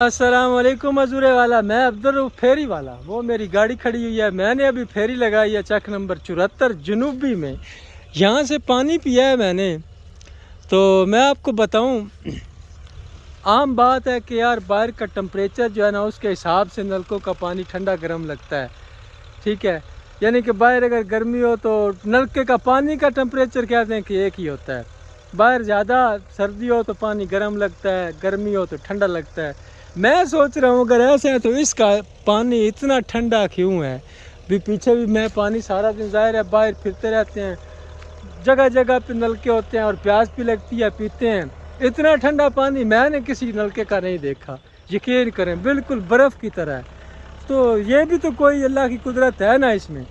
अस्सलाम वालेकुम मजूरे वाला। मैं अब्दुल फेरी वाला। वो मेरी गाड़ी खड़ी हुई है, मैंने अभी फेरी लगाई है चक नंबर 74 जनूबी में। यहाँ से पानी पिया है मैंने। तो मैं आपको बताऊं, आम बात है कि यार बाहर का टेम्परेचर जो है ना, उसके हिसाब से नलकों का पानी ठंडा गर्म लगता है। ठीक है, यानी कि बाहर अगर गर्मी हो तो नलके का पानी का टेम्परेचर कहते हैं कि एक ही होता है। बाहर ज़्यादा सर्दी हो तो पानी गर्म लगता है, गर्मी हो तो ठंडा लगता है। मैं सोच रहा हूँ अगर ऐसा है तो इसका पानी इतना ठंडा क्यों है। भी पीछे भी मैं पानी सारा दिन ज़ाहिर है बाहर फिरते रहते हैं, जगह जगह पे नलके होते हैं और प्यास भी लगती है, पीते हैं। इतना ठंडा पानी मैंने किसी नलके का नहीं देखा, यकीन करें, बिल्कुल बर्फ़ की तरह है। तो ये भी तो कोई अल्लाह की कुदरत है ना इसमें।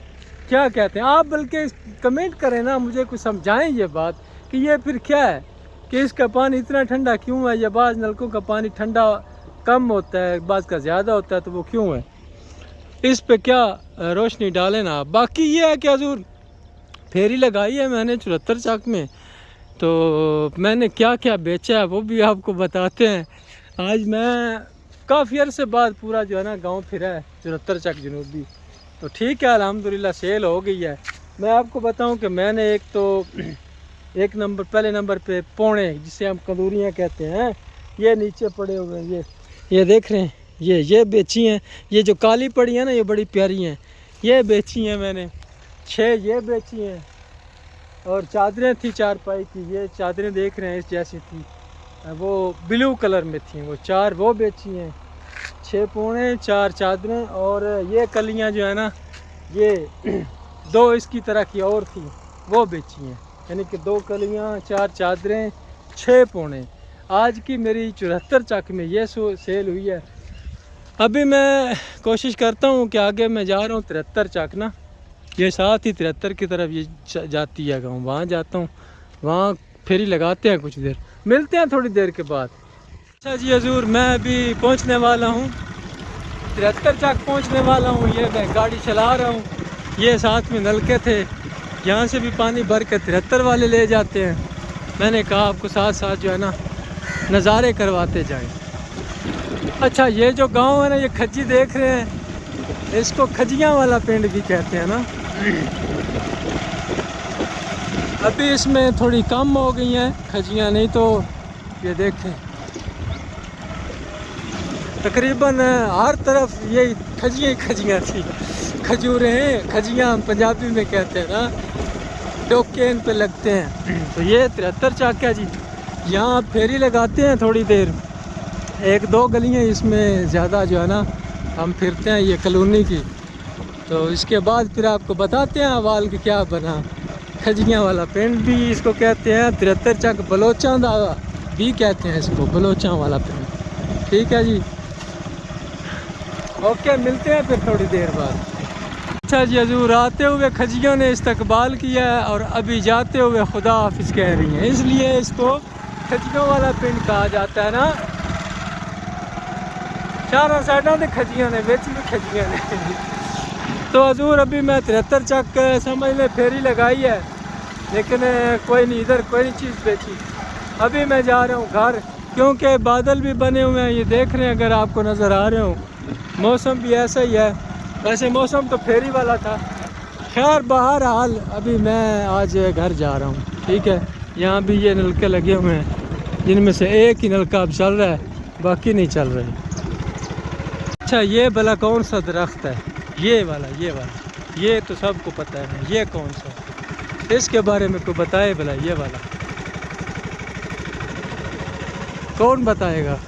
क्या कहते हैं आप, बल्कि कमेंट करें ना, मुझे कुछ समझाएं ये बात कि ये फिर क्या है कि इसका पानी इतना ठंडा क्यों है। या बाज़ नलकों का पानी ठंडा कम होता है, बाज़ का ज़्यादा होता है, तो वो क्यों है, इस पे क्या रोशनी डालें ना। बाकी ये है कि हजूर फेरी लगाई है मैंने 74 चक में, तो मैंने क्या क्या बेचा है वो भी आपको बताते हैं। आज मैं काफ़ी अरसे बाद पूरा जो है ना गांव फिरा है 74 चक जनूबी। तो ठीक है, अल्हम्दुलिल्लाह सेल हो गई है। मैं आपको बताऊं कि मैंने एक नंबर, पहले नंबर पे पौने, जिसे हम कंदूरियाँ कहते हैं, ये नीचे पड़े हुए हैं, ये देख रहे हैं, ये बेची हैं। ये जो काली पड़ी है ना, ये बड़ी प्यारी हैं, ये बेची हैं मैंने। 6 ये बेची हैं, और चादरें थी चारपाई की, ये चादरें देख रहे हैं इस जैसी थी, वो ब्लू कलर में थी, वो 4 वो बेची हैं। 6 पौने, 4 चादरें, और ये कलियां जो है ना, ये 2 इसकी तरह की और थी, वो बेची हैं। यानी कि 2 कलियां, 4 चादरें, 6 पौने। आज की मेरी 74 चक में ये सेल हुई है। अभी मैं कोशिश करता हूँ कि आगे मैं जा रहा हूँ 73 चक ना, ये साथ ही 73 की तरफ ये जाती है गाँव, वहाँ जाता हूँ, वहाँ फेरी लगाते हैं, कुछ देर मिलते हैं थोड़ी देर के बाद। अच्छा जी हजूर, मैं अभी पहुँचने वाला हूँ 73 चक पहुँचने वाला हूँ। ये मैं गाड़ी चला रहा हूँ, ये साथ में नलके थे, यहाँ से भी पानी भर के 73 वाले ले जाते हैं। मैंने कहा आपको साथ साथ जो है ना नज़ारे करवाते जाएं। अच्छा, ये जो गांव है ना, ये खज्जी देख रहे हैं, इसको खजियां वाला पिंड भी कहते हैं ना। अभी इसमें थोड़ी कम हो गई हैं खजियां, नहीं तो ये देखें तकरीबन हर तरफ यही खजियां ही खजियां थी। खजूरें हैं, खजियां हम पंजाबी में कहते हैं ना, डोके इन पे लगते हैं। तो ये 73 चक है जी, यहाँ फेरी लगाते हैं थोड़ी देर, 1-2 गलियाँ इसमें ज़्यादा जो है ना हम फिरते हैं, ये कॉलोनी की। तो इसके बाद फिर आपको बताते हैं अवाल कि क्या बना। खजियाँ वाला पिंड भी इसको कहते हैं, 73 चक बलोचां दा भी कहते हैं इसको, बलोचां वाला पिंड। ठीक है जी, ओके, मिलते हैं फिर थोड़ी देर बाद। अच्छा जी हजूर, आते हुए खजियों ने इस्तकबाल किया है और अभी जाते हुए खुदा हाफिज़ कह रही हैं, इसलिए इसको खजियों वाला पिंड कहा जाता है ना। चारों साइडों से खजियां ने, बेच भी खजियां ने। तो हजूर अभी मैं 73 चक समझ ले फेरी लगाई है, लेकिन कोई नहीं, इधर कोई नहीं चीज़ बेची। अभी मैं जा रहा हूँ घर, क्योंकि बादल भी बने हुए हैं, ये देख रहे हैं अगर आपको नज़र आ रहे हो। मौसम भी ऐसा ही है, वैसे मौसम तो फेरी वाला था। खैर बहर हाल अभी मैं आज घर जा रहा हूँ। ठीक है, यहाँ भी ये नलके लगे हुए हैं, जिनमें से एक ही नलका अब चल रहा है, बाकी नहीं चल रहे। अच्छा, ये भला कौन सा दरख्त है, ये वाला, ये तो सबको पता है, ये कौन सा, इसके बारे में कोई बताए भला, ये वाला कौन बताएगा।